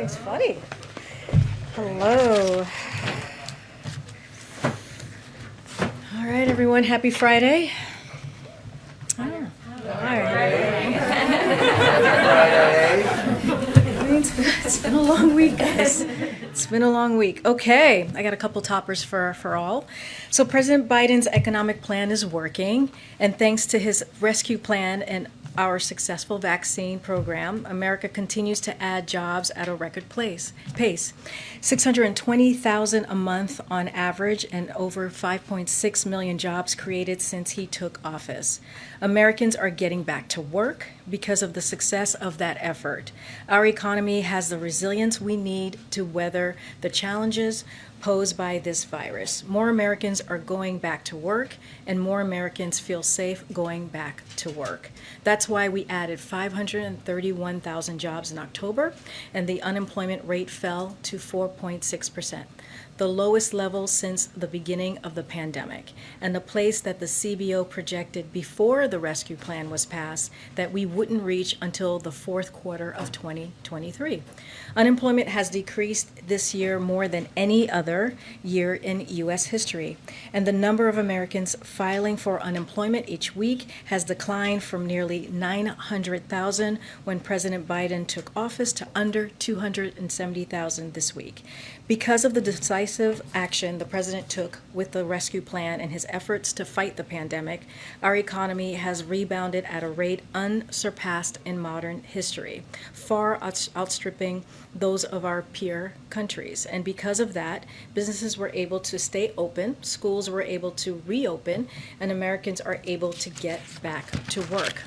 Everything's funny. Hello. All right, everyone. Happy Friday. Oh, it's been a long week, guys. It's been a long week. Okay, I got a couple toppers for all. So President Biden's economic plan is working, and thanks to his rescue plan and our successful vaccine program, America continues to add jobs at a record pace. 620,000 a month on average, and over 5.6 million jobs created since he took office. Americans are getting back to work because of the success of that effort. Our economy has the resilience we need to weather the challenges posed by this virus. More Americans are going back to work, and more Americans feel safe going back to work. That's why we added 531,000 jobs in October, and the unemployment rate fell to 4.6%, the lowest level since the beginning of the pandemic, and a place that the CBO projected before the rescue plan was passed that we wouldn't reach until the fourth quarter of 2023. Unemployment has decreased this year more than any other year in U.S. history, and the number of Americans filing for unemployment each week has declined from nearly 900,000 when President Biden took office to under 270,000 this week. Because of the decisive action the president took with the rescue plan and his efforts to fight the pandemic, our economy has rebounded at a rate unsurpassed in modern history, far outstripping those of our peer countries. And because of that, businesses were able to stay open, schools were able to reopen, and Americans are able to get back to work.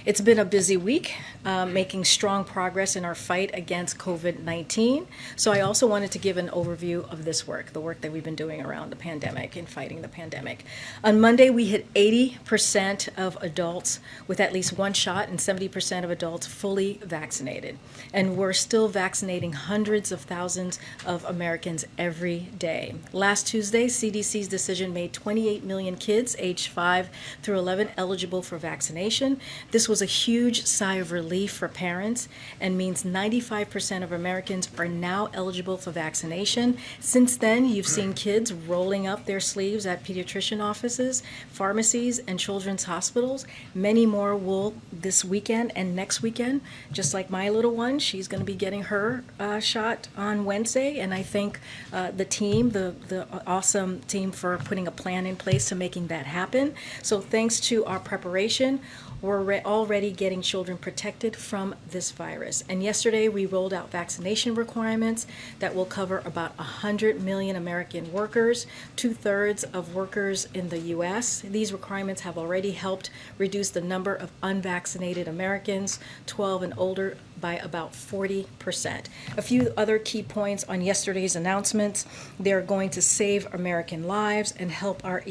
It's been a busy week, making strong progress in our fight against COVID-19. So I also wanted to give an overview of this work, the work that we've been doing around the pandemic and fighting the pandemic. On Monday, we hit 80% of adults with at least one shot and 70% of adults fully vaccinated. And we're still vaccinating hundreds of thousands of Americans every day. Last Tuesday, CDC's decision made 28 million kids aged 5 through 11 eligible for vaccination. This was a huge sigh of relief for parents and means 95% of Americans are now eligible for vaccination. Since then, you've seen kids rolling up their sleeves at pediatrician offices, pharmacies, and children's hospitals. Many more will this weekend and next weekend. Just like my little one, she's going to be getting her shot on Wednesday, and I thank the team, the awesome team, for putting a plan in place to making that happen. So thanks to our preparation, we're already getting children protected from this virus. And yesterday we rolled out vaccination requirements that will cover about 100 million American workers, 2/3 of workers in the U.S. These requirements have already helped reduce the number of unvaccinated Americans 12 and older by about 40%. A few other key points on yesterday's announcements. They're going to save American lives and help our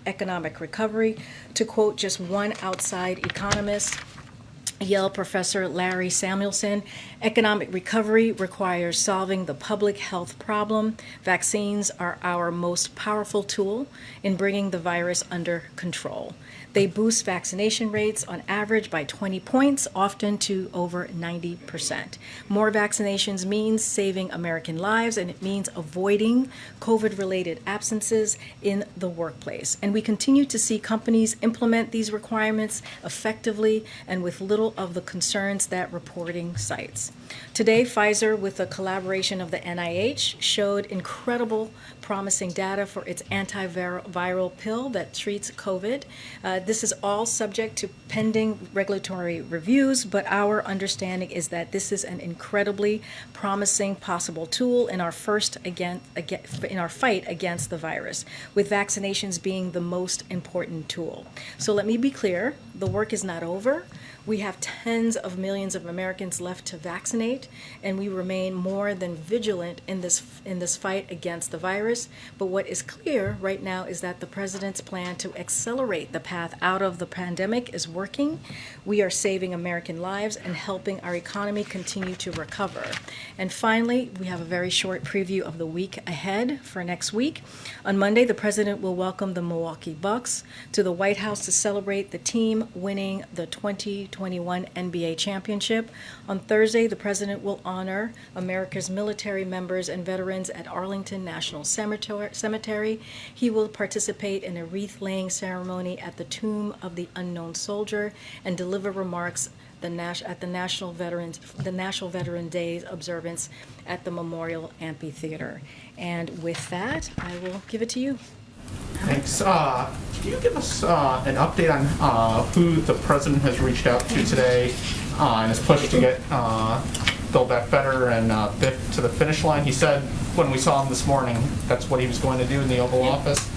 economic recovery. To quote just one outside economist, Yale professor Larry Samuelson, economic recovery requires solving the public health problem. Vaccines are our most powerful tool in bringing the virus under control. They boost vaccination rates on average by 20 points, often to over 90%. More vaccinations means saving American lives, and it means avoiding COVID-related absences in the workplace. And we continue to see companies implement these requirements effectively and with little of the concerns that reporting cites. Today, Pfizer, with a collaboration of the NIH, showed incredible promising data for its antiviral pill that treats COVID. This is all subject to pending regulatory reviews, but our understanding is that this is an incredibly promising possible tool in our fight against the virus, with vaccinations being the most important tool. So let me be clear, the work is not over. We have tens of millions of Americans left to vaccinate, and we remain more than vigilant in this fight against the virus. But what is clear right now is that the president's plan to accelerate the path out of the pandemic is working. We are saving American lives and helping our economy continue to recover. And finally, we have a very short preview of the week ahead for next week. On Monday, the president will welcome the Milwaukee Bucks to the White House to celebrate the team winning the 2021 NBA championship. On Thursday, the President will honor America's military members and veterans at Arlington National Cemetery. He will participate in a wreath-laying ceremony at the Tomb of the Unknown Soldier and deliver remarks at the National Veteran Day observance at the Memorial Amphitheater. And with that, I will give it to you. Thanks. Can you give us an update on who the president has reached out to today in his push to get Build Back Better and BIF to the finish line? He said when we saw him this morning that's what he was going to do in the Oval Office.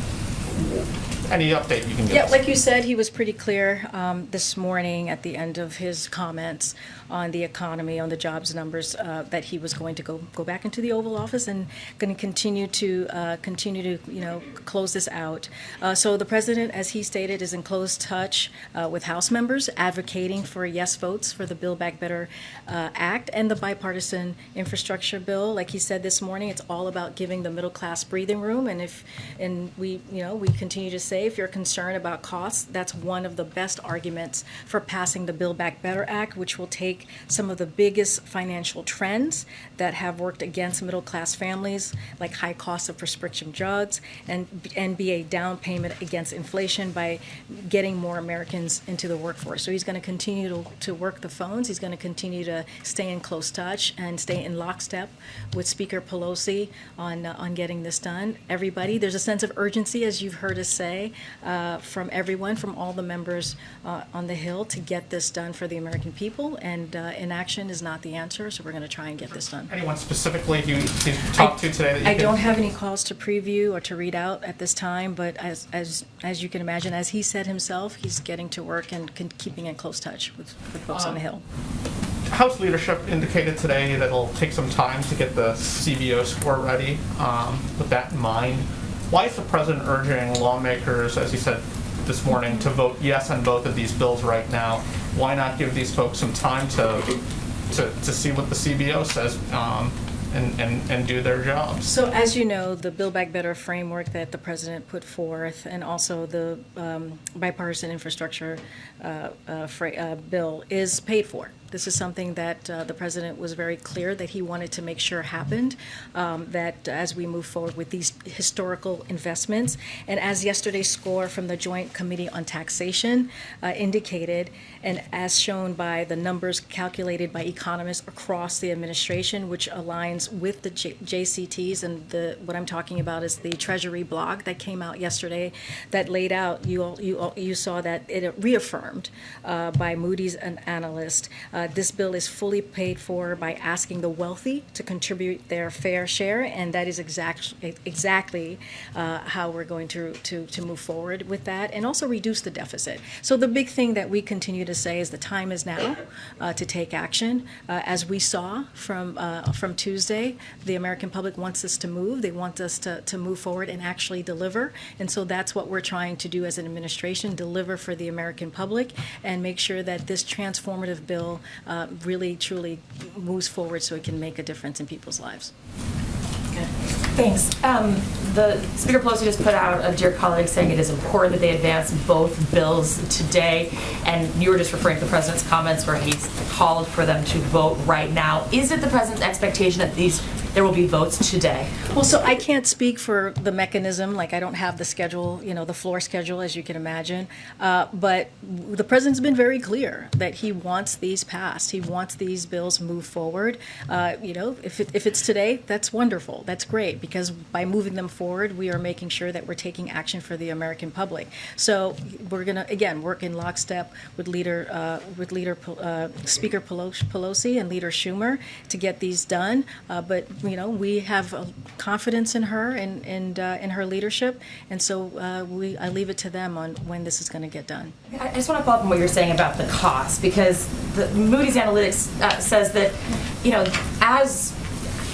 Any update you can give us? Yeah, like you said, he was pretty clear this morning at the end of his comments on the economy, on the jobs numbers, that he was going to go back into the Oval Office and going to continue to close this out. So the president, as he stated, is in close touch with House members, advocating for yes votes for the Build Back Better Act and the bipartisan infrastructure bill. Like he said this morning, it's all about giving the middle class breathing room. And we continue to say, if you're concerned about costs, that's one of the best arguments for passing the Build Back Better Act, which will take some of the biggest financial trends that have worked against middle class families, like high costs of prescription drugs, and be a down payment against inflation by getting more Americans into the workforce. So he's going to continue to work the phones. He's going to continue to stay in close touch and stay in lockstep with Speaker Pelosi on getting this done. Everybody, there's a sense of urgency, as you've heard us say, from everyone, from all the members on the Hill, to get this done for the American people. And inaction is not the answer, so we're going to try and get this done. Anyone specifically you talked to today that you I don't have any calls to preview or to read out at this time, but as you can imagine, as he said himself, he's getting to work and keeping in close touch with folks on the Hill. House leadership indicated today that it'll take some time to get the CBO score ready. With that in mind, why is the president urging lawmakers, as he said this morning, to vote yes on both of these bills right now? Why not give these folks some time to see what the CBO says and do their jobs? So as you know, the Build Back Better framework that the president put forth, and also the bipartisan infrastructure bill, is paid for. This is something that the president was very clear that he wanted to make sure happened, that as we move forward with these historical investments, and as yesterday's score from the Joint Committee on Taxation indicated, and as shown by the numbers calculated by economists across the administration, which aligns with the JCTs, and what I'm talking about is the Treasury blog that came out yesterday that laid out, you saw that it reaffirmed by Moody's an analyst. This bill is fully paid for by asking the wealthy to contribute their fair share, and that is exactly how we're going to move forward with that, and also reduce the deficit. So the big thing that we continue to say is the time is now to take action. As we saw from Tuesday, the American public wants us to move. They want us to move forward and actually deliver, and so that's what we're trying to do as an administration: deliver for the American public and make sure that this transformative bill really, truly moves forward so it can make a difference in people's lives. Okay. Thanks. The Speaker Pelosi just put out a dear colleague saying it is important that they advance both bills today, and you were just referring to the president's comments where he's called for them to vote right now. Is it the president's expectation that there will be votes today? Well, so I can't speak for the mechanism, like I don't have the schedule, the floor schedule, as you can imagine, but the president's been very clear that he wants these passed. He wants these bills moved forward. If it's today, that's wonderful. That's great, because by moving them forward, we are making sure that we're taking action for the American public. So we're going to, again, work in lockstep with Speaker Pelosi and Leader Schumer to get these done. But we have confidence in her and in her leadership, and so I leave it to them on when this is going to get done. I just want to follow up on what you're saying about the cost, because the Moody's Analytics says that,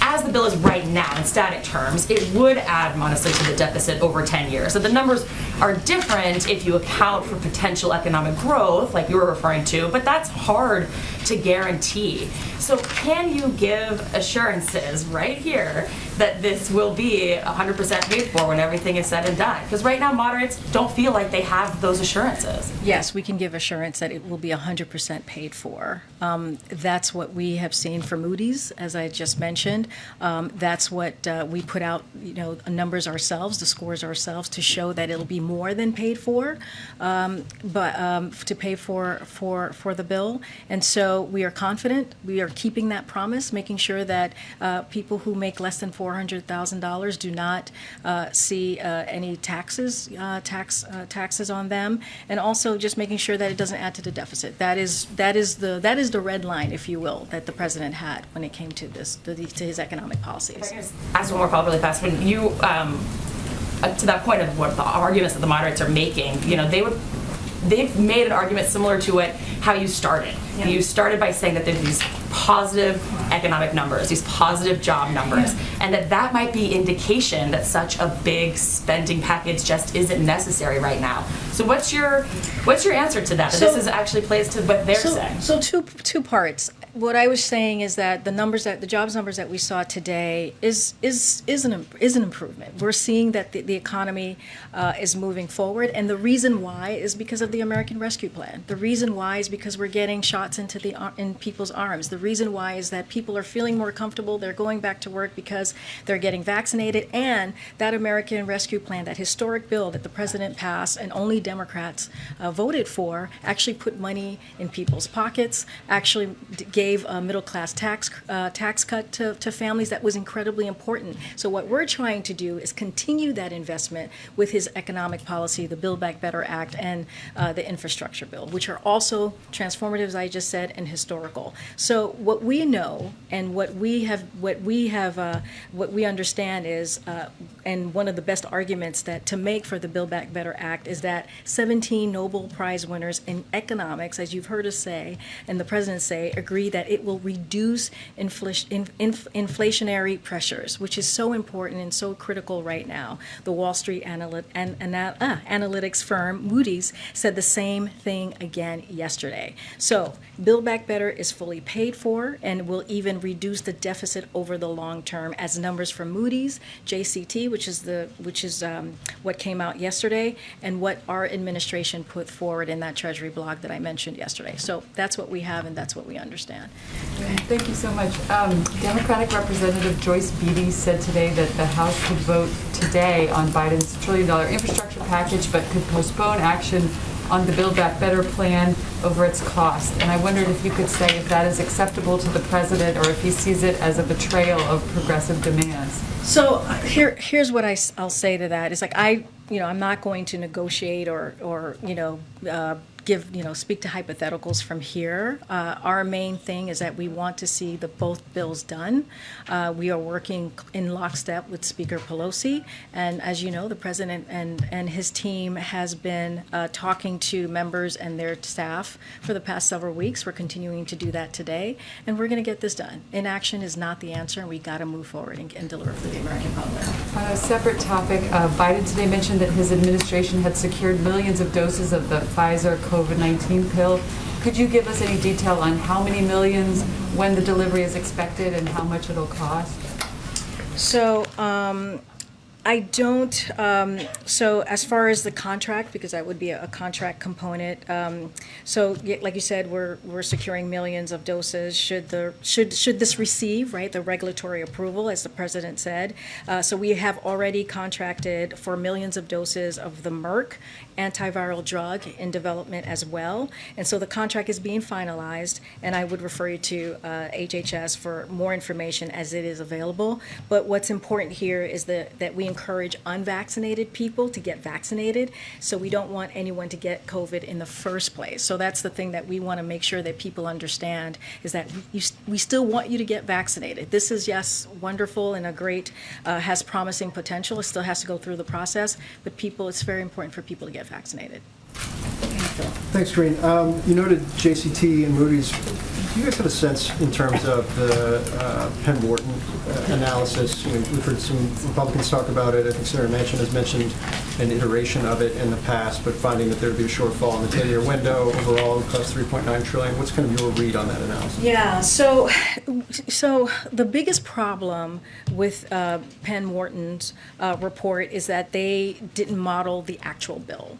as the bill is right now in static terms, it would add modestly to the deficit over 10 years. So the numbers are different if you account for potential economic growth, like you were referring to, but that's hard to guarantee. So can you give assurances right here that this will be 100% paid for when everything is said and done? Because right now, moderates don't feel like they have those assurances. Yes, we can give assurance that it will be 100% paid for. That's what we have seen for Moody's, as I just mentioned. That's what we put out, numbers ourselves, the scores ourselves, to show that it'll be more than paid for, but to pay for the bill. And so we are confident. We are keeping that promise, making sure that people who make less than $400,000 do not see any taxes on them, and also just making sure that it doesn't add to the deficit. That is the red line, if you will, that the president had when it came to to his economic policies. If I can just ask one more follow-up really fast. When you, to that point of what the arguments that the moderates are making, they've made an argument similar to how you started. Yeah. You started by saying that there's these positive economic numbers, these positive job numbers, and that might be indication that such a big spending package just isn't necessary right now. So what's your answer to that? This is actually plays to what they're saying. So two parts. What I was saying is that the jobs numbers that we saw today is an improvement. We're seeing that the economy is moving forward, and the reason why is because of the American Rescue Plan. The reason why is because we're getting shots in people's arms. The reason why is that people are feeling more comfortable. They're going back to work because they're getting vaccinated, and that American Rescue Plan, that historic bill that the president passed and only Democrats voted for, actually put money in people's pockets, actually gave a middle-class tax cut to families that was incredibly important. So what we're trying to do is continue that investment with his economic policy, the Build Back Better Act, and the infrastructure bill, which are also transformative, as I just said, and historical. So what we know and what we understand is, and one of the best arguments to make for the Build Back Better Act is that 17 Nobel Prize winners in economics, as you've heard us say, and the president say, agree that it will reduce inflationary pressures, which is so important and so critical right now. The Wall Street analytics firm Moody's said the same thing again yesterday. So Build Back Better is fully paid for and will even reduce the deficit over the long term, as numbers from Moody's, JCT, which is what came out yesterday, and what our administration put forward in that Treasury blog that I mentioned yesterday. So that's what we have, and that's what we understand. Thank you so much. Democratic Representative Joyce Beatty said today that the House could vote today on Biden's $1 trillion infrastructure package, but could postpone action on the Build Back Better plan over its cost. And I wondered if you could say if that is acceptable to the president, or if he sees it as a betrayal of progressive demands. So here's what I'll say to that. It's like I'm not going to negotiate or speak to hypotheticals from here. Our main thing is that we want to see both bills done. We are working in lockstep with Speaker Pelosi, and as you know, the president and his team has been talking to members and their staff for the past several weeks. We're continuing to do that today, and we're going to get this done. Inaction is not the answer, and we got to move forward and deliver for the American public. On a separate topic, Biden today mentioned that his administration had secured millions of doses of the Pfizer COVID-19 pill. Could you give us any detail on how many millions, when the delivery is expected, and how much it'll cost? So I don't, so as far as the contract, because that would be a contract component, like you said, we're securing millions of doses should this receive, right, the regulatory approval, as the president said. So we have already contracted for millions of doses of the Merck antiviral drug in development as well. And so the contract is being finalized, and I would refer you to HHS for more information as it is available. But what's important here is that we encourage unvaccinated people to get vaccinated. So we don't want anyone to get COVID in the first place. So that's the thing that we want to make sure that people understand, is that we still want you to get vaccinated. This is, yes, wonderful and a great, has promising potential. It still has to go through the process, but it's very important for people to get vaccinated. Thanks, Karine. You noted JCT and Moody's. Do you guys have a sense in terms of the Penn Wharton analysis? We've heard some Republicans talk about it. I think Senator Manchin has mentioned an iteration of it in the past, but finding that there would be a shortfall in the 10-year window. Overall, it would cost $3.9 trillion. What's kind of your read on that analysis? Yeah, so the biggest problem with Penn Wharton's report is that they didn't model the actual bill.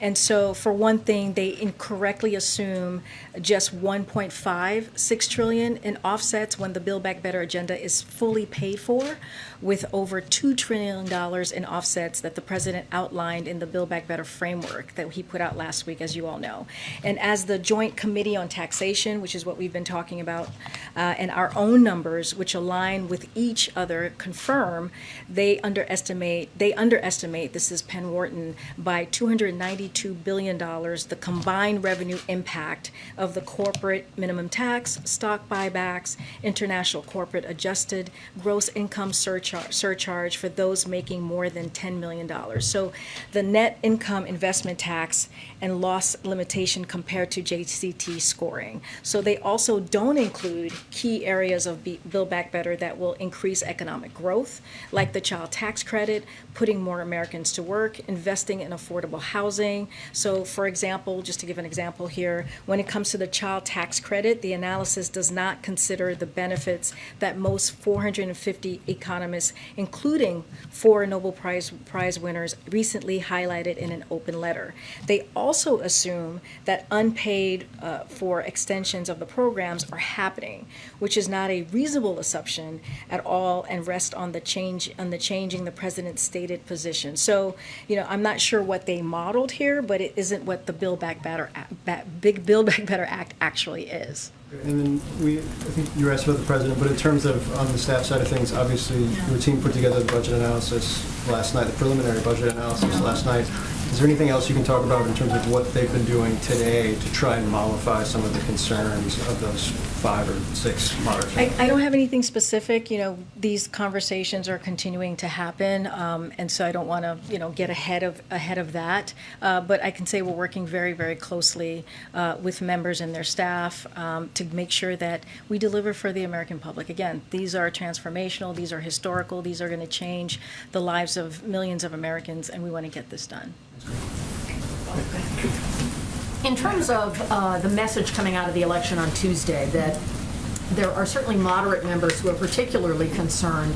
And so, for one thing, they incorrectly assume just $1.56 trillion in offsets when the Build Back Better agenda is fully paid for, with over $2 trillion in offsets that the president outlined in the Build Back Better framework that he put out last week, as you all know. And as the Joint Committee on Taxation, which is what we've been talking about, and our own numbers, which align with each other, confirm they underestimate, this is Penn Wharton, by $292 billion the combined revenue impact of the corporate minimum tax, stock buybacks, international corporate adjusted gross income surcharge for those making more than $10 million. So the net income investment tax and loss limitation compared to JCT scoring. So they also don't include key areas of Build Back Better that will increase economic growth, like the child tax credit, putting more Americans to work, investing in affordable housing. So, for example, just to give an example here, when it comes to the child tax credit, the analysis does not consider the benefits that most 450 economists, including 4 Nobel Prize winners, recently highlighted in an open letter. They also assume that unpaid for extensions of the programs are happening, which is not a reasonable assumption at all, and rest on the changing the president's stated position. So, I'm not sure what they modeled here, but it isn't what the Build Back Better Big Build Back Better Act actually is. And then I think you asked about the president, but in terms of on the staff side of things, obviously your team put together the budget analysis last night, the preliminary budget analysis last night. Is there anything else you can talk about in terms of what they've been doing today to try and mollify some of the concerns of those 5 or 6 moderates? I don't have anything specific. These conversations are continuing to happen, and so I don't want to, get ahead of that. But I can say we're working very, very closely with members and their staff to make sure that we deliver for the American public. Again, these are transformational, these are historical, these are going to change the lives of millions of Americans, and we want to get this done. In terms of the message coming out of the election on Tuesday, that there are certainly moderate members who are particularly concerned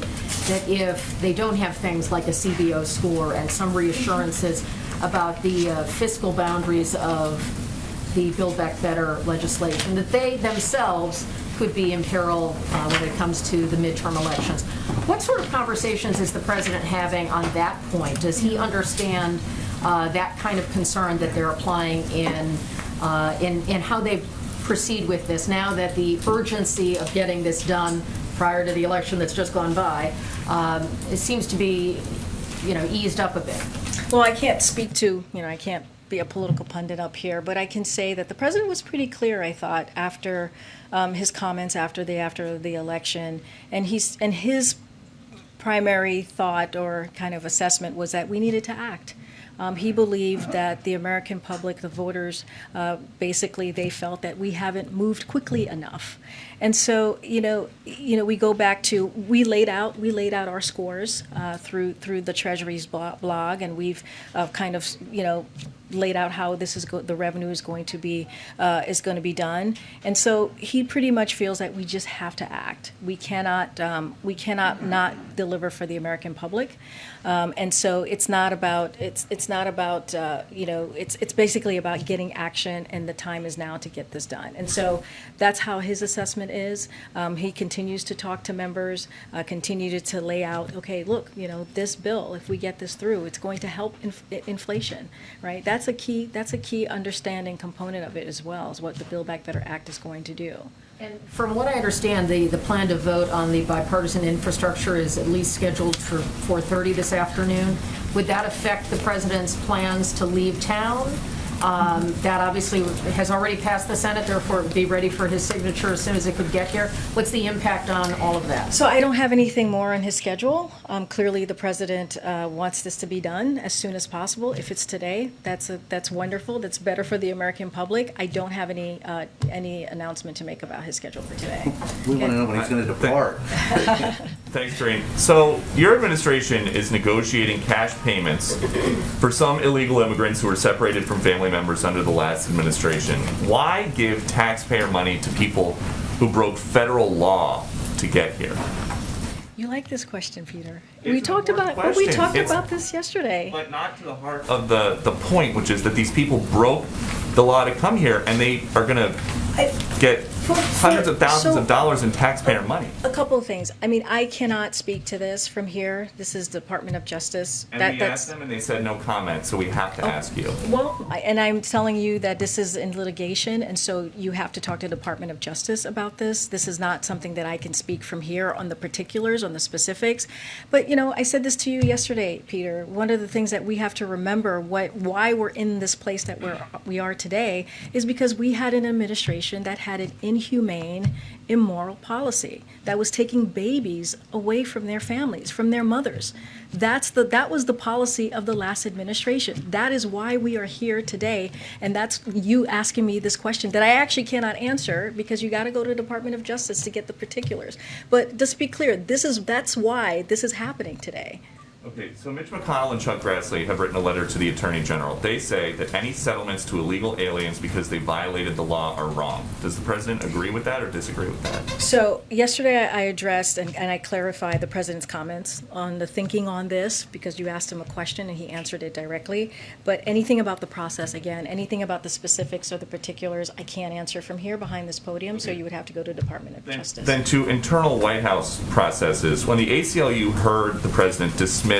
that if they don't have things like a CBO score and some reassurances about the fiscal boundaries of the Build Back Better legislation, that they themselves could be in peril when it comes to the midterm elections. What sort of conversations is the president having on that point? Does he understand that kind of concern that they're applying in how they proceed with this, now that the urgency of getting this done prior to the election that's just gone by, it seems to be, eased up a bit? Well, I can't speak to, I can't be a political pundit up here, but I can say that the president was pretty clear, I thought, after his comments after the election, and his primary thought or kind of assessment was that we needed to act. He believed that the American public, the voters, basically they felt that we haven't moved quickly enough. And so, we go back to, we laid out our scores through the Treasury's blog, and we've kind of, laid out how this is the revenue is going to be done. And so he pretty much feels that we just have to act. We cannot not deliver for the American public. And so it's basically about getting action, and the time is now to get this done. And so that's how his assessment is. He continues to talk to members, continue to lay out, okay, look, this bill, if we get this through, it's going to help inflation, right? That's a key understanding component of it as well, is what the Build Back Better Act is going to do. And from what I understand, the plan to vote on the bipartisan infrastructure is at least scheduled for 4:30 this afternoon. Would that affect the president's plans to leave town That obviously has already passed the Senate, therefore it would be ready for his signature as soon as it could get here. What's the impact on all of that? So I don't have anything more on his schedule. Clearly, the president wants this to be done as soon as possible. If it's today, that's wonderful. That's better for the American public. I don't have any announcement to make about his schedule for today. We want to know when he's going to depart. Thanks, Karine. So your administration is negotiating cash payments for some illegal immigrants who were separated from family members under the last administration. Why give taxpayer money to people who broke federal law to get here? You like this question, Peter? It's We an talked important about we question. talked It's- about this yesterday. But not to the heart of the point, which is that these people broke the law to come here, and they are going to get hundreds of thousands of dollars in taxpayer money. A couple of things. I mean, I cannot speak to this from here. This is Department of Justice. And we asked them, and they said no comment, so we have to ask you. Well, and I'm telling you that this is in litigation, and so you have to talk to the Department of Justice about this. This is not something that I can speak from here on the particulars, on the specifics. But, you know, I said this to you yesterday, Peter. One of the things that we have to remember why we're in this place that we are today is because we had an administration that had an inhumane, immoral policy that was taking babies away from their families, from their mothers. That was the policy of the last administration. That is why we are here today, and that's you asking me this question that I actually cannot answer because you got to go to the Department of Justice to get the particulars. But just be clear, that's why this is happening today. Okay, so Mitch McConnell and Chuck Grassley have written a letter to the Attorney General. They say that any settlements to illegal aliens because they violated the law are wrong. Does the president agree with that or disagree with that? So yesterday I addressed and I clarified the president's comments on the thinking on this because you asked him a question and he answered it directly. But anything about the process, again, anything about the specifics or the particulars, I can't answer from here behind this podium, so you would have to go to Department of Justice. Then to internal White House processes, when the ACLU heard the president dismiss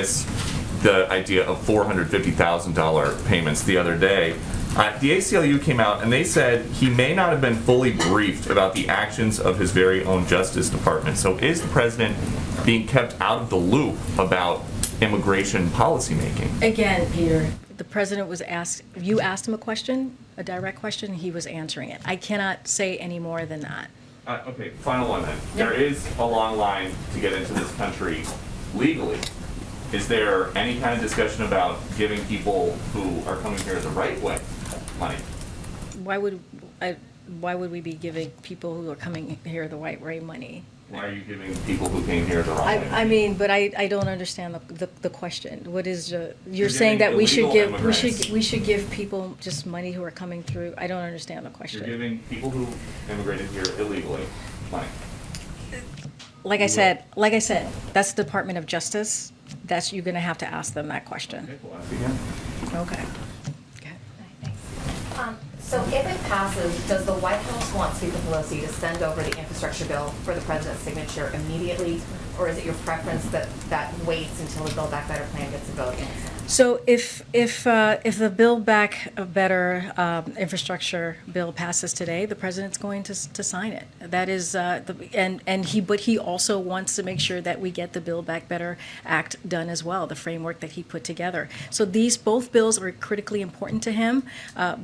the idea of $450,000 payments the other day, the ACLU came out and they said he may not have been fully briefed about the actions of his very own Justice Department. So is the president being kept out of the loop about immigration policymaking? Again, Peter, the president was asked, you asked him a question, a direct question, he was answering it. I cannot say any more than that. Okay, final one then. There is a long line to get into this country legally. Is there any kind of discussion about giving people who are coming here the right way money? Why would we be giving people who are coming here the right way money? Why are you giving people who came here the wrong way? I mean, but I don't understand the question. What is you're You're saying giving that we should illegal give immigrants. we should give people just money who are coming through? I don't understand the You're question. giving people who immigrated here illegally money. Like I said, that's the Department of Justice. That's you're going to have to ask them that question. Okay, we'll ask again. Okay. Okay. Thanks. So if it passes, does the White House want Speaker Pelosi to send over the infrastructure bill for the president's signature immediately, or is it your preference that that waits until the Build Back Better plan gets a vote in the Senate? So if the Build Back Better infrastructure bill passes today, the president's going to sign it. That is but he also wants to make sure that we get the Build Back Better Act done as well, the framework that he put together. So both bills are critically important to him.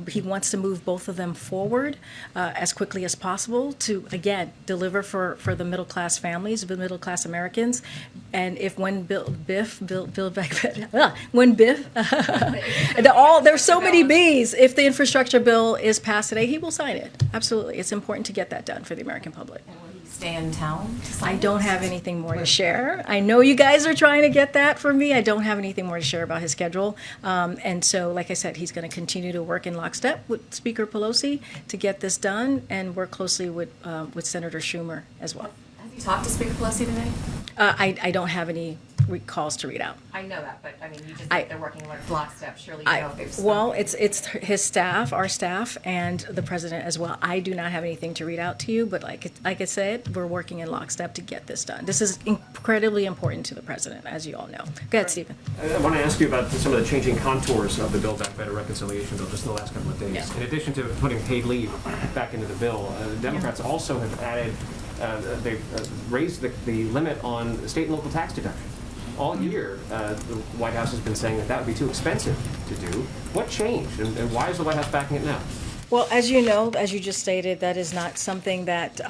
He wants to move both of them forward as quickly as possible to again deliver for the middle class families, the middle class Americans. And if when Build Back Better there's so many B's. If the infrastructure bill is passed today, he will sign it. Absolutely. It's important to get that done for the American public. And will he stay in town to sign I it? don't have anything more to share. I know you guys are trying to get that from me. I don't have anything more to share about his schedule. And so, like I said, he's going to continue to work in lockstep with Speaker Pelosi to get this done and work closely with Senator Schumer as well. Have you talked to Speaker Pelosi today? I don't have any calls to read out. I know that, but I mean, you just I- think they're working lockstep. Surely you know if they've spoken. Well, it's his staff, our staff, and the president as well. I do not have anything to read out to you, but like I said, we're working in lockstep to get this done. This is incredibly important to the president, as you all know. Go ahead, Stephen. I want to ask you about some of the changing contours of the Build Back Better reconciliation bill just in the last couple of days. Yeah. In addition to putting paid leave back into the bill, the Democrats also have added, they've raised the limit on state and local tax deduction. all year, the White House has been saying that that would be too expensive to do. What changed, and why is the White House backing it now? Well, as you know, as you just stated, that is not something that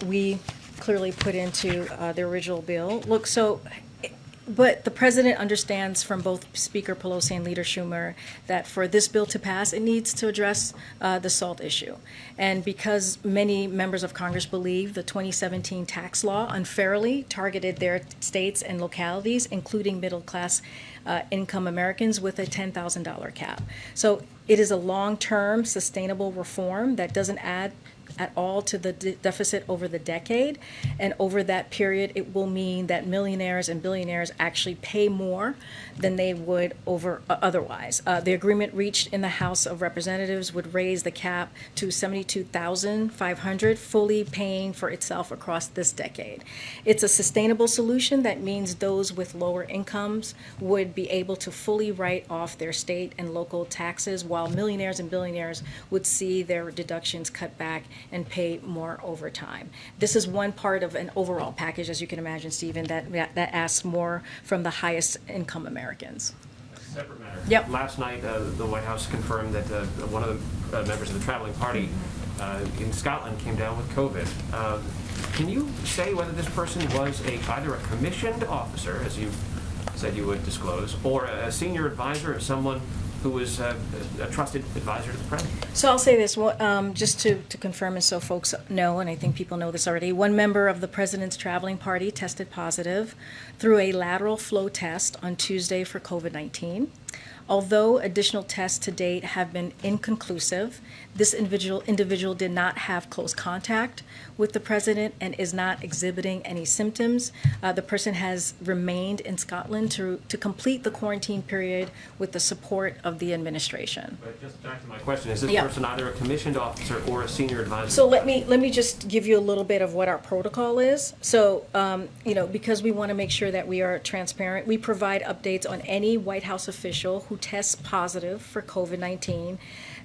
we clearly put into the original bill. Look, but the president understands from both Speaker Pelosi and Leader Schumer that for this bill to pass, it needs to address the SALT issue. And because many members of Congress believe the 2017 tax law unfairly targeted their states and localities, including middle-class income Americans, with a $10,000 cap. So it is a long-term, sustainable reform that doesn't add at all to the deficit over the decade. And over that period, it will mean that millionaires and billionaires actually pay more than they would otherwise. The agreement reached in the House of Representatives would raise the cap to $72,500, fully paying for itself across this decade. It's a sustainable solution that means those with lower incomes would be able to fully write off their state and local taxes, while millionaires and billionaires would see their deductions cut back and pay more over time. This is one part of an overall package, as you can imagine, Stephen, that asks more from the highest income Americans. Separate matter. Yep. Last night, the White House confirmed that one of the members of the traveling party in Scotland came down with COVID. Can you say whether this person was either a commissioned officer, as you said you would disclose, or a senior advisor, or someone who was a trusted advisor to the president? So I'll say this, just to confirm, and so folks know, and I think people know this already, one member of the president's traveling party tested positive through a lateral flow test on Tuesday for COVID-19. Although additional tests to date have been inconclusive, this individual did not have close contact with the president and is not exhibiting any symptoms. The person has remained in Scotland to complete the quarantine period with the support of the administration. But just back to my question, is this Yeah. person either a commissioned officer or a senior advisor? So let me just give you a little bit of what our protocol is. So, because we want to make sure that we are transparent, we provide updates on any White House official who tests positive for COVID-19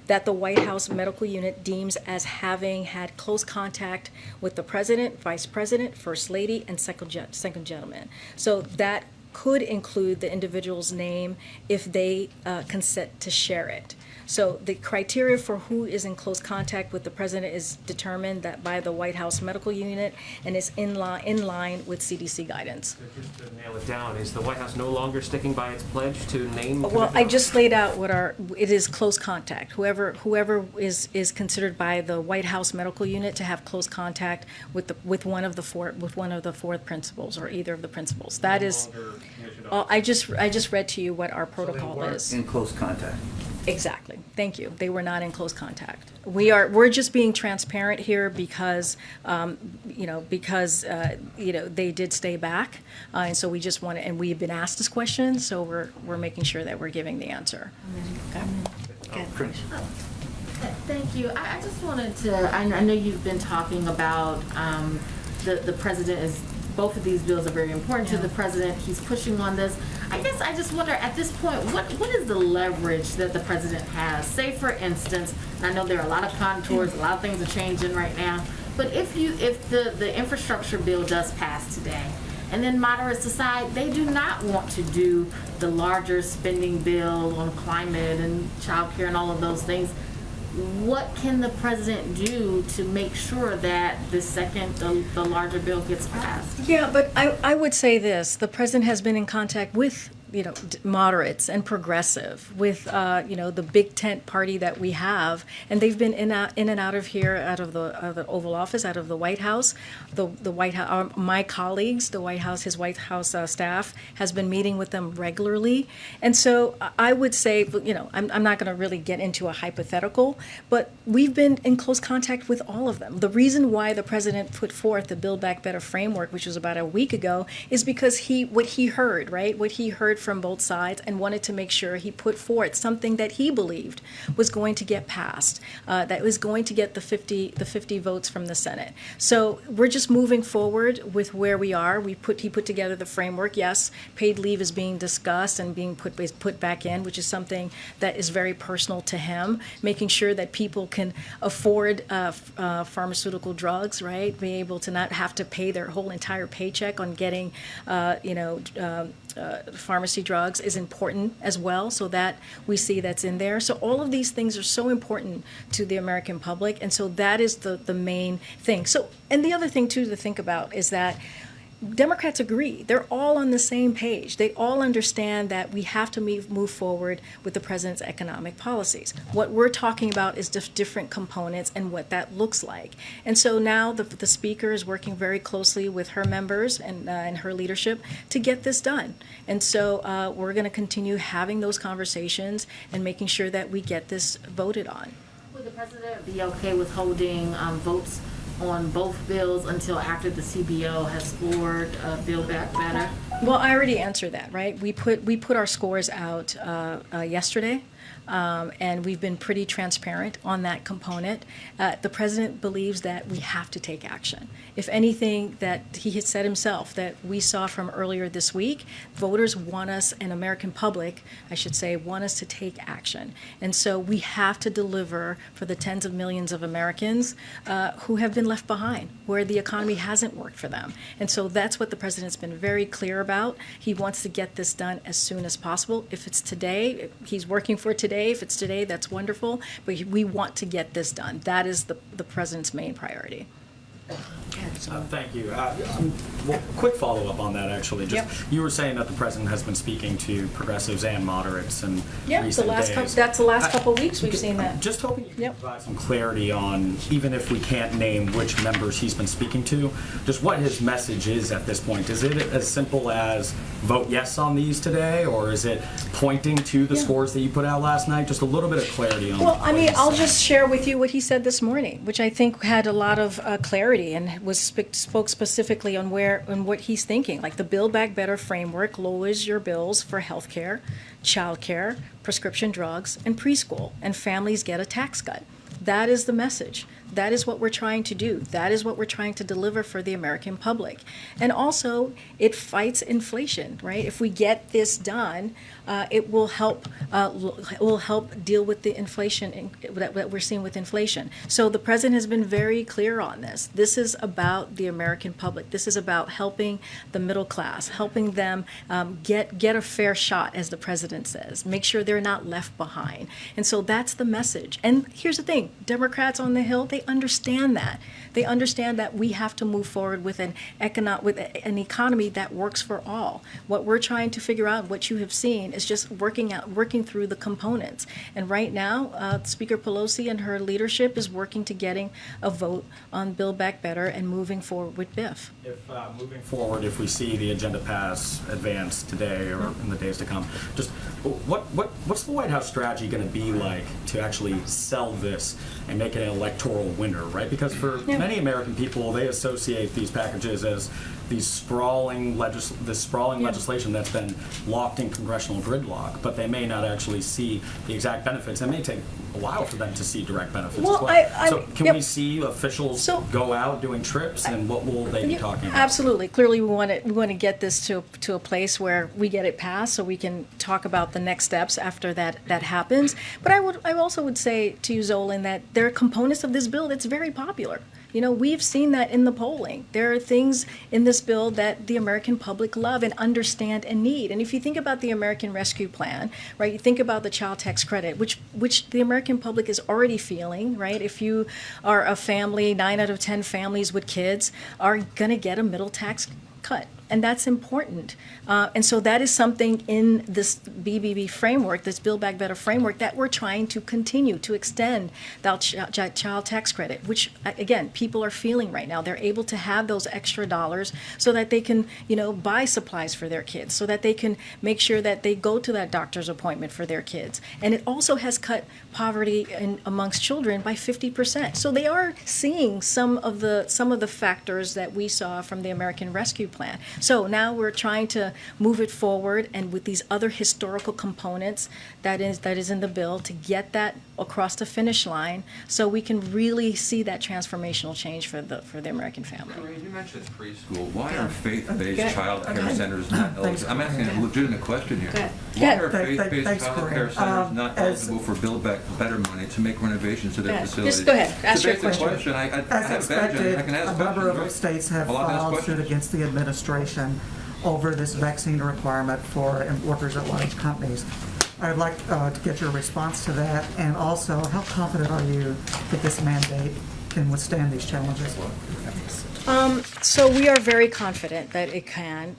that the White House medical unit deems as having had close contact with the president, vice president, first lady, and second gentleman. So that could include the individual's name if they consent to share it. So the criteria for who is in close contact with the president is determined that by the White House medical unit and is in line with CDC guidance. So just to nail it down, is the White House no longer sticking by its pledge to name? Well, I just laid out what it is close contact. Whoever is considered by the White House medical unit to have close contact with one of the four principals or either of the principals. That is, I just read to you what our protocol is. In close contact. Exactly. Thank you. They were not in close contact. We're just being transparent here because they did stay back, and so we just want to. And we've been asked this question, so we're making sure that we're giving the answer. Okay. Thank you. I just wanted to. I know you've been talking about the president is. Both of these bills are very important to the president. He's pushing on this. I guess I just wonder at this point, what is the leverage that the president has? Say, for instance, and I know there are a lot of contours, a lot of things are changing right now, but if the infrastructure bill does pass today, and then moderates decide they do not want to do the larger spending bill on climate and child care and all of those things, what can the president do to make sure that the larger bill gets passed? Yeah, but I would say this: the president has been in contact with moderates and progressive, with the big tent party that we have, and they've been in and out of here, out of the Oval Office, out of the White House. The White House, my colleagues, his White House staff has been meeting with them regularly, and so I would say, I'm not going to really get into a hypothetical, but we've been in close contact with all of them. The reason why the president put forth the Build Back Better framework, which was about a week ago, is because what he heard from both sides and wanted to make sure he put forth something that he believed was going to get passed, that was going to get the 50 votes from the Senate. So we're just moving forward with where we are. He put together the framework. Yes, paid leave is being discussed and being put back in, which is something that is very personal to him, making sure that people can afford pharmaceutical drugs, right? Be able to not have to pay their whole entire paycheck on getting, pharmacy drugs is important as well, so that we see that's in there. So all of these things are so important to the American public, and so that is the main thing. So, and the other thing too to think about is that Democrats agree. They're all on the same page. They all understand that we have to move forward with the president's economic policies. What we're talking about is different components and what that looks like. And so now the speaker is working very closely with her members and her leadership to get this done. And so we're going to continue having those conversations and making sure that we get this voted on. Would the president be okay with holding votes on both bills until after the CBO has scored Build Back Better? Well, I already answered that, right? We put our scores out yesterday, and we've been pretty transparent on that component. The president believes that we have to take action. If anything, that he had said himself that we saw from earlier this week, voters want us, and American public, I should say, want us to take action. And so we have to deliver for the tens of millions of Americans who have been left behind, where the economy hasn't worked for them. And so that's what the president's been very clear about. He wants to get this done as soon as possible. If it's today, he's working for today. If it's today, that's wonderful. But we want to get this done. That is the president's main priority. Thank you. Well, quick follow-up on that, actually. You were saying that the president has been speaking to progressives and moderates in recent days. That's the last couple of weeks we've seen that. Just hoping you can provide some clarity on, even if we can't name which members he's been speaking to, just what his message is at this point. Is it as simple as vote yes on these today, or is it pointing to the scores that you put out last night? Just a little bit of clarity on. Well, I mean, I'll just share with you what he said this morning, which I think had a lot of clarity and spoke specifically on what he's thinking. Like the Build Back Better framework lowers your bills for health care, child care, prescription drugs, and preschool, and families get a tax cut. That is the message. That is what we're trying to do. That is what we're trying to deliver for the American public. And also, it fights inflation, right? If we get this done, it will help deal with the inflation that we're seeing with inflation. So the president has been very clear on this. This is about the American public. This is about helping the middle class, helping them get a fair shot, as the president says. Make sure they're not left behind. And so that's the message. And here's the thing: Democrats on the Hill, they understand that. They understand that we have to move forward with an economy that works for all. What we're trying to figure out, what you have seen, is just working through the components. And right now, Speaker Pelosi and her leadership is working to getting a vote on Build Back Better and moving forward with BIF. If moving forward, if we see the agenda advance today or in the days to come, just what's the White House strategy going to be like to actually sell this and make it an electoral winner, right? Because for many American people, they associate these packages as these sprawling legislation that's been locked in congressional gridlock, but they may not actually see the exact benefits. It may take a while for them to see direct benefits as well. So can we see officials go out doing trips, and what will they be talking about? Absolutely. Clearly, we want to get this to a place where we get it passed, so we can talk about the next steps after that happens. But I also would say to you, Zolan, that there are components of this bill that's very popular. You know, we've seen that in the polling. There are things in this bill that the American public love and understand and need. And if you think about the American Rescue Plan, right, you think about the child tax credit, which the American public is already feeling, right? If you are a family, 9 out of 10 families with kids are going to get a middle tax cut. And that's important. And so that is something in this BBB framework, this Build Back Better framework, that we're trying to continue to extend that child tax credit, which, again, people are feeling right now. They're able to have those extra dollars so that they can, buy supplies for their kids, so that they can make sure that they go to that doctor's appointment for their kids. And it also has cut poverty amongst children by 50%. So they are seeing some of the factors that we saw from the American Rescue Plan. So now we're trying to move it forward, and with these other historical components that is in the bill, to get that across the finish line, so we can really see that transformational change for the American family. Karine, you mentioned preschool. Why are faith-based Good. child care centers not eligible? I'm asking a legitimate question here. Good. Why Good. are faith-based Thanks, child care Karine. centers not As- eligible for Build Back Better money to make renovations to their Yeah, facilities? just go ahead. Ask your It's a basic question. I As have a badge, expected, I can ask a number of questions, right? states have Well, I'll ask filed suit questions. against the administration over this vaccine requirement for workers at large companies. I'd like to get your response to that, and also, how confident are you that this mandate can withstand these challenges? So we are very confident that it can.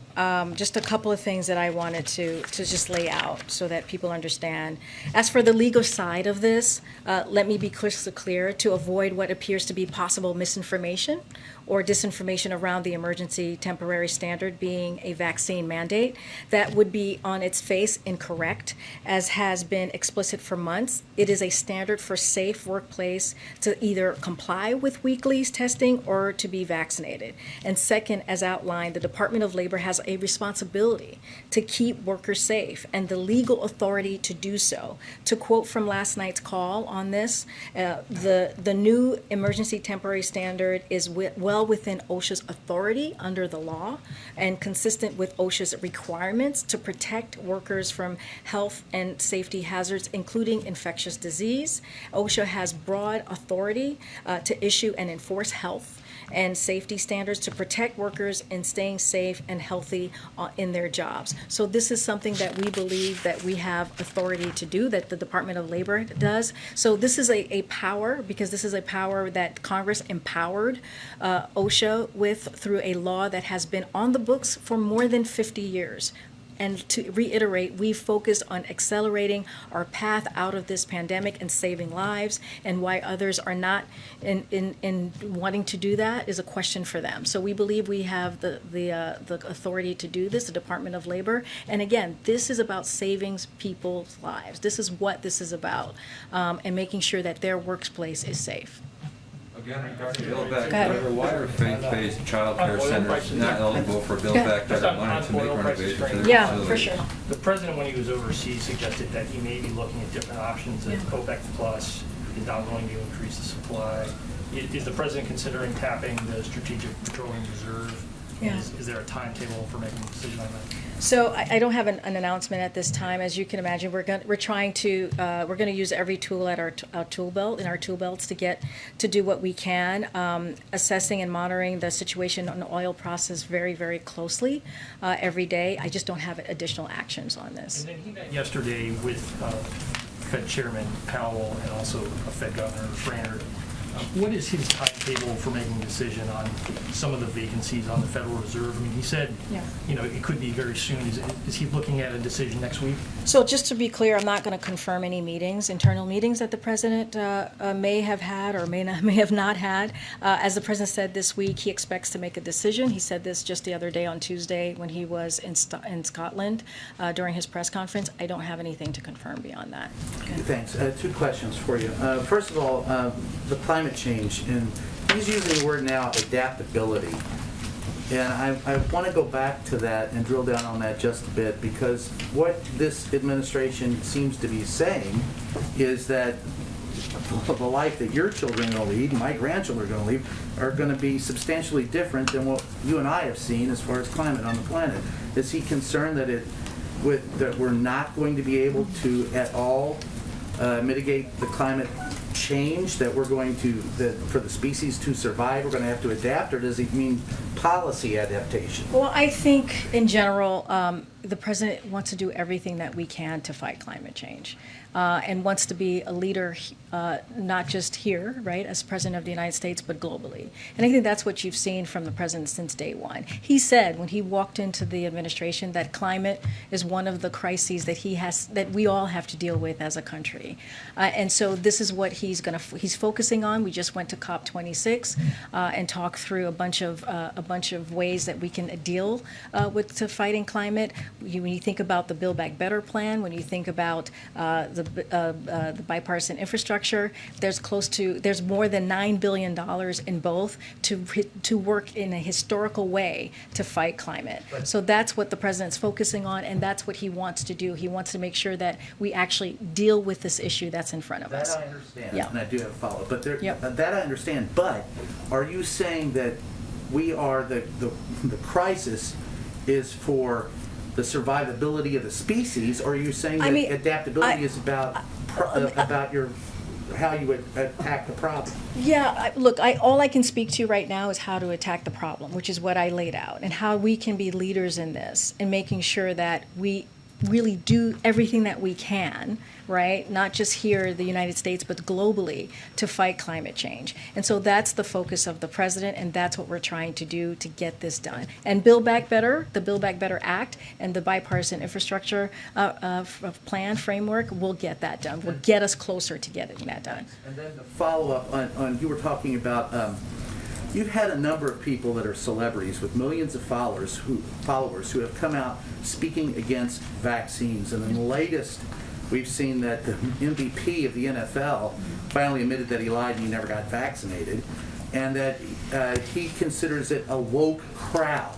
Just a couple of things that I wanted to just lay out so that people understand. As for the legal side of this, let me be crystal clear to avoid what appears to be possible misinformation or disinformation around the emergency temporary standard being a vaccine mandate. That would be on its face incorrect, as has been explicit for months. It is a standard for safe workplace to either comply with weekly testing or to be vaccinated. And second, as outlined, the Department of Labor has a responsibility to keep workers safe and the legal authority to do so. To quote from last night's call on this, the new emergency temporary standard is well within OSHA's authority under the law and consistent with OSHA's requirements to protect workers from health and safety hazards, including infectious disease. OSHA has broad authority to issue and enforce health and safety standards to protect workers in staying safe and healthy in their jobs. So this is something that we believe that we have authority to do, that the Department of Labor does. So this is a power, because this is a power that Congress empowered OSHA with through a law that has been on the books for more than 50 years. And to reiterate, we focused on accelerating our path out of this pandemic and saving lives, and why others are not in wanting to do that is a question for them. So we believe we have the authority to do this, the Department of Labor. And again, this is about saving people's lives. This is what this is about, and making sure that their workplace is safe. Again, regarding Build Back Go ahead. Better, why are faith-based child care Oil centers prices. not eligible for Build Go ahead. Back Better money to make Oil prices renovations to going their Yeah, facilities? for sure. The president, when he was overseas, suggested that he may be looking at different options, that OPEC Plus is not going to increase the supply. Is the president considering tapping the Strategic Petroleum Reserve? Yeah. Is there a timetable for making a decision on that? So I don't have an announcement at this time. As you can imagine, we're going to use every tool at our tool belts to do what we can, assessing and monitoring the situation on the oil process very, very closely every day. I just don't have additional actions on this. And then he met yesterday with Fed Chairman Powell and also Fed Governor Brainerd. What is his timetable for making a decision on some of the vacancies on the Federal Reserve? I mean, he said, it could be very soon. Is he looking at a decision next week? So just to be clear, I'm not going to confirm any internal meetings that the president may have had or may have not had. As the president said this week, he expects to make a decision. He said this just the other day on Tuesday when he was in Scotland during his press conference. I don't have anything to confirm beyond that. Thanks. Two questions for you. First of all, the climate change, and he's using the word now adaptability. And I want to go back to that and drill down on that just a bit, because what this administration seems to be saying is that the life that your children are going to lead and my grandchildren are going to lead are going to be substantially different than what you and I have seen as far as climate on the planet. Is he concerned that that we're not going to be able to at all mitigate the climate change, that we're going to, that for the species to survive, we're going to have to adapt, or does he mean policy adaptation? Well, I think in general, the president wants to do everything that we can to fight climate change, and wants to be a leader, not just here, right, as president of the United States, but globally. And I think that's what you've seen from the president since day one. He said when he walked into the administration that climate is one of the crises that we all have to deal with as a country, and so this is what he's focusing on. We just went to COP26 and talked through a bunch of ways that we can deal with fighting climate. when you think about the Build Back Better plan, when you think about the bipartisan infrastructure, there's more than $9 billion in both to work in a historical way to fight climate. So that's what the president's focusing on, and that's what he wants to do. He wants to make sure that we actually deal with this issue that's in front of us. That I understand, Yeah. and I do have a follow-up, but Yep. that I understand, but are you saying that we are, the crisis is for the survivability of the species, or are you saying that adaptability is about how you would attack the problem? Yeah, look, all I can speak to right now is how to attack the problem, which is what I laid out, and how we can be leaders in this, and making sure that we really do everything that we can, right? Not just here in the United States, but globally, to fight climate change. And so that's the focus of the president, and that's what we're trying to do to get this done. And Build Back Better, the Build Back Better Act, and the bipartisan infrastructure plan framework will get that done, will get us closer to getting that done. And then the follow-up on you were talking about, you've had a number of people that are celebrities with millions of followers who have come out speaking against vaccines. And in the latest, we've seen that the MVP of the NFL finally admitted that he lied and he never got vaccinated, and that he considers it a woke crowd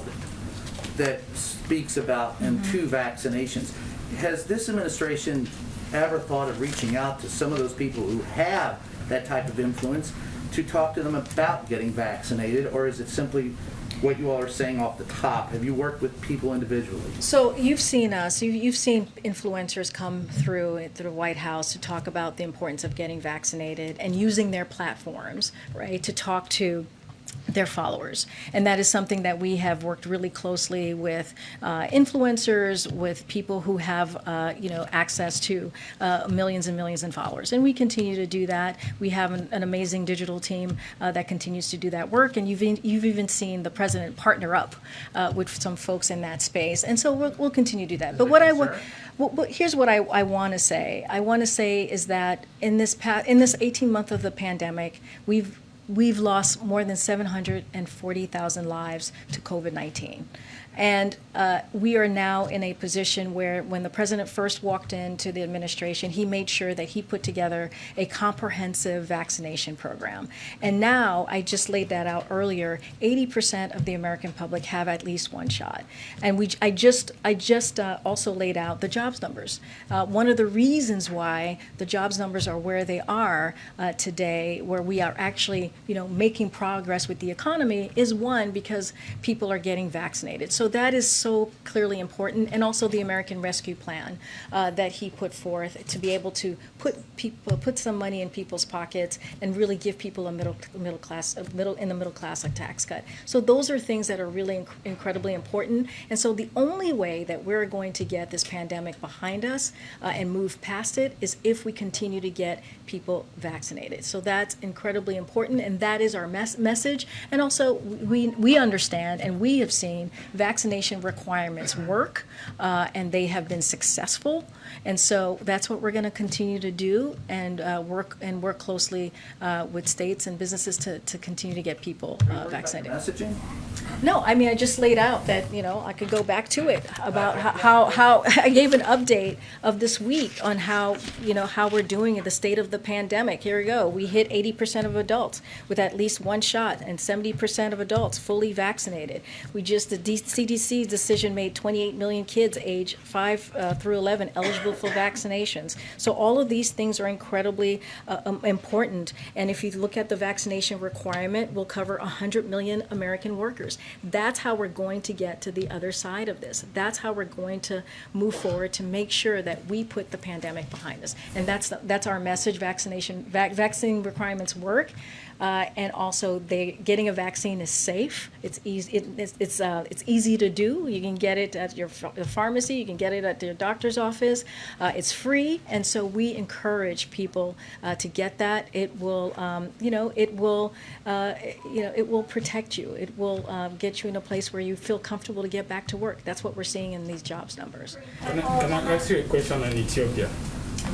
that speaks about two vaccinations. Has this administration ever thought of reaching out to some of those people who have that type of influence to talk to them about getting vaccinated, or is it simply what you all are saying off the top? Have you worked with people individually? So you've seen us, you've seen influencers come through the White House to talk about the importance of getting vaccinated and using their platforms, right, to talk to their followers. And that is something that we have worked really closely with influencers, with people who have access to millions and millions in followers. And we continue to do that. We have an amazing digital team that continues to do that work. And you've even seen the president partner up with some folks in that space. And so we'll continue to do that. But here's what I want to say. I want to say is that in this 18 months of the pandemic, we've lost more than 740,000 lives to COVID-19. And we are now in a position where when the president first walked into the administration, he made sure that he put together a comprehensive vaccination program. And now, I just laid that out earlier, 80% of the American public have at least one shot. And I just also laid out the jobs numbers. One of the reasons why the jobs numbers are where they are today, where we are actually making progress with the economy, is one, because people are getting vaccinated. So that is so clearly important, and also the American Rescue Plan that he put forth to be able to put some money in people's pockets and really give people a middle class a tax cut. So those are things that are really incredibly important. And so the only way that we're going to get this pandemic behind us and move past it is if we continue to get people vaccinated. So that's incredibly important, and that is our message. And also, we understand, and we have seen vaccination requirements work, and they have been successful. And so that's what we're going to continue to do, and work closely with states and businesses to continue to get people vaccinated. Messaging? No, I mean, I just laid out that, I could go back to it about how I gave an update of this week on how we're doing in the state of the pandemic. Here we go. We hit 80% of adults with at least one shot, and 70% of adults fully vaccinated. The CDC decision made 28 million kids age 5 through 11 eligible for vaccinations. So all of these things are incredibly important. And if you look at the vaccination requirement, we'll cover 100 million American workers. That's how we're going to get to the other side of this. That's how we're going to move forward to make sure that we put the pandemic behind us. And that's our message. Vaccine requirements work. And also, getting a vaccine is safe. It's easy. It's easy to do. You can get it at your pharmacy. You can get it at your doctor's office. It's free, and so we encourage people to get that. It will, it will protect you. It will get you in a place where you feel comfortable to get back to work. That's what we're seeing in these jobs numbers. Can I ask you a question on Ethiopia?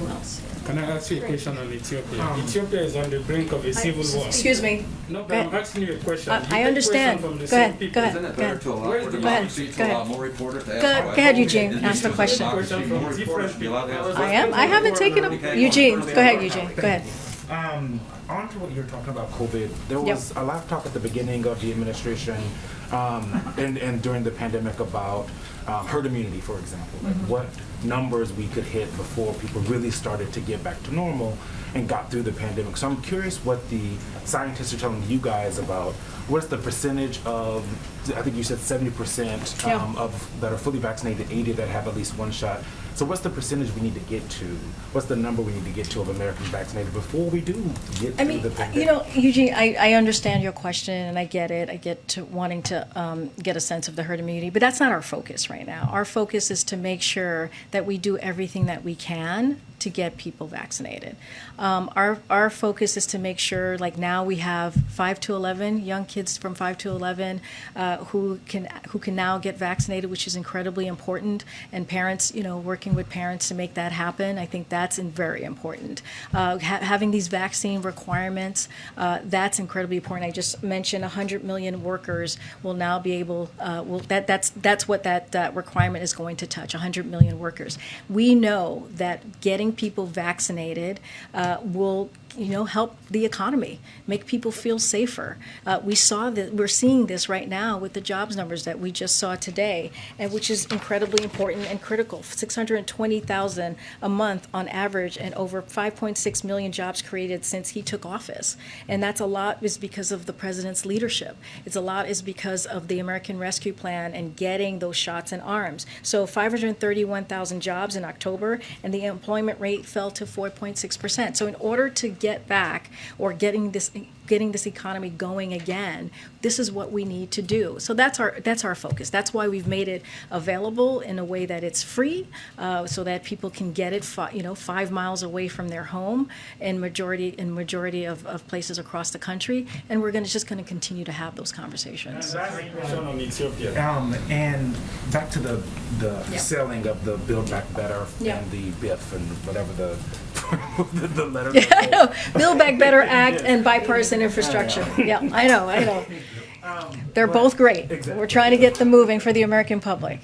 who else? Can I ask you a question on Ethiopia? Ethiopia is on the brink of a civil war. Excuse me. No, Go but I'm ahead. asking you a question. I You get understand. question from the Go same ahead, people. go ahead. Isn't it better to allow Where's for the democracy, Go to allow ahead. more reporters to ask Go questions? ahead, Eugene. Isn't Ask the it question. democracy, Question more from reporters different be allowed to ask people. questions? I haven't taken a, Eugene, go ahead, Eugene, go ahead. On to what you were talking about COVID, there Yep. was a lot of talk at the beginning of the administration and during the pandemic about herd immunity, for example, like what numbers we could hit before people really started to get back to normal and got through the pandemic. So I'm curious what the scientists are telling you guys about what's the percentage of, I think you said 70% of that are fully vaccinated, 80 that have at least one shot. So what's the percentage we need to get to? What's the number we need to get to of Americans vaccinated before we do get I through mean, the pandemic? you know, Eugene, I understand your question, and I get it. I get to wanting to get a sense of the herd immunity, but that's not our focus right now. Our focus is to make sure that we do everything that we can to get people vaccinated. Our focus is to make sure, like now we have 5 to 11 young kids from 5 to 11 who can now get vaccinated, which is incredibly important. And parents, you know, working with parents to make that happen, I think that's very important. Having these vaccine requirements, that's incredibly important. I just mentioned 100 million workers will now be able. That's what that requirement is going to touch. 100 million workers. We know that getting people vaccinated will, you know, help the economy, make people feel safer. We're seeing this right now with the jobs numbers that we just saw today, and which is incredibly important and critical. 620,000 a month on average, and over 5.6 million jobs created since he took office. And that's a lot is because of the president's leadership. It's a lot is because of the American Rescue Plan and getting those shots in arms. So 531,000 jobs in October, and the employment rate fell to 4.6%. So in order to get back or getting this economy going again, this is what we need to do. So that's our focus. That's why we've made it available in a way that it's free, so that people can get it 5 miles away from their home in majority of places across the country. And we're just going to continue to have those conversations. On Ethiopia. And back to the selling of the Build Back Better and the BIF and whatever the letter. Yeah, I know. Build Back Better Act and bipartisan infrastructure. Yeah, I know. They're both great. Exactly. We're trying to get them moving for the American public.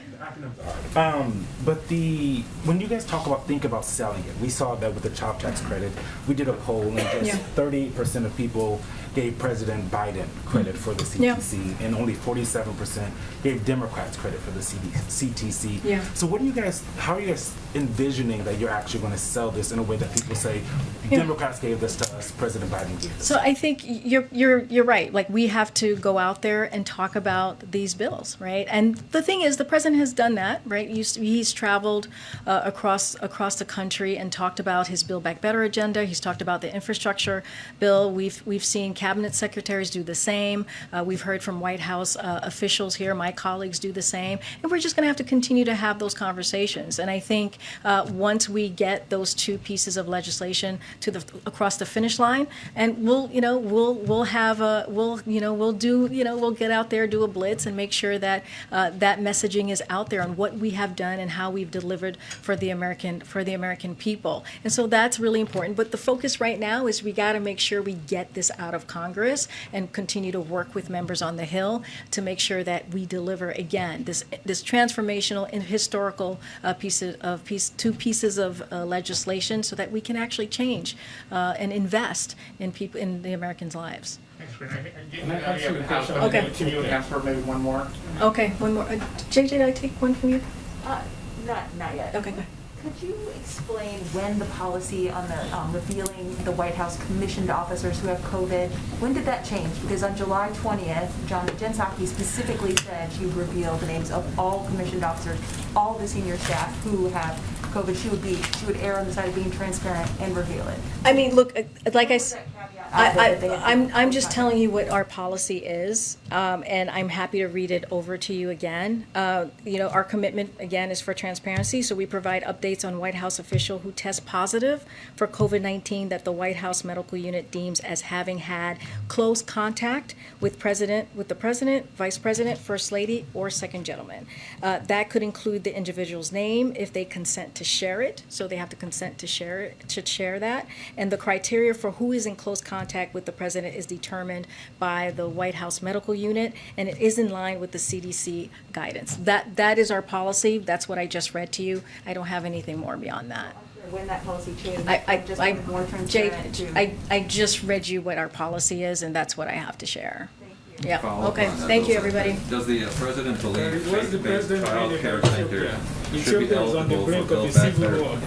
But when you guys think about selling it, we saw that with the child tax credit. We did a poll and just 30% of people gave President Biden credit for the CTC, and only 47% gave Democrats credit for the CTC. Yeah. So how are you guys envisioning that you're actually going to sell this in a way that people say, Democrats gave this to us, President Biden gave this? So I think you're right. Like, we have to go out there and talk about these bills, right? And the thing is, the president has done that, right? He's traveled across the country and talked about his Build Back Better agenda. He's talked about the infrastructure bill. We've seen cabinet secretaries do the same. We've heard from White House officials here. My colleagues do the same. And we're just going to have to continue to have those conversations. And I think once we get those two pieces of legislation across the finish line, and we'll get out there, do a blitz, and make sure that that messaging is out there on what we have done and how we've delivered for the American people. And so that's really important. But the focus right now is we got to make sure we get this out of Congress and continue to work with members on the Hill to make sure that we deliver again this transformational and historical two pieces of legislation, so that we can actually change and invest in people, in the Americans' lives. Thanks, Karine. Okay. Can you answer maybe one more? Okay, one more. JJ, did I take one from you? Not yet. Okay, go ahead. Could you explain when the policy on the revealing the White House commissioned officers who have COVID, when did that change? Because on July 20th, Jen Psaki specifically said she would reveal the names of all commissioned officers, all the senior staff who have COVID. She would err on the side of being transparent and reveal it. I mean, look, like I When was said. that caveat out there that they had. I'm just telling you what our policy is, and I'm happy to read it over to you again. Our commitment, again, is for transparency, so we provide updates on White House official who test positive for COVID-19 that the White House Medical Unit deems as having had close contact with the President, Vice President, First Lady, or Second Gentleman. That could include the individual's name if they consent to share it, so they have to consent to share that. And the criteria for who is in close contact with the President is determined by the White House Medical Unit, and it is in line with the CDC guidance. That is our policy. That's what I just read to you. I don't have anything more beyond that. When that policy changed, just I, wanted more Jake, transparent to. I just read you what our policy is, and that's what I have to share. Thank you. Yeah, Follow up okay, on that thank you, also. everybody. Does the president believe What's the faith-based president child doing care about centers Ethiopia? should be Ethiopia is on the eligible for brink of a Build Back civil Better war.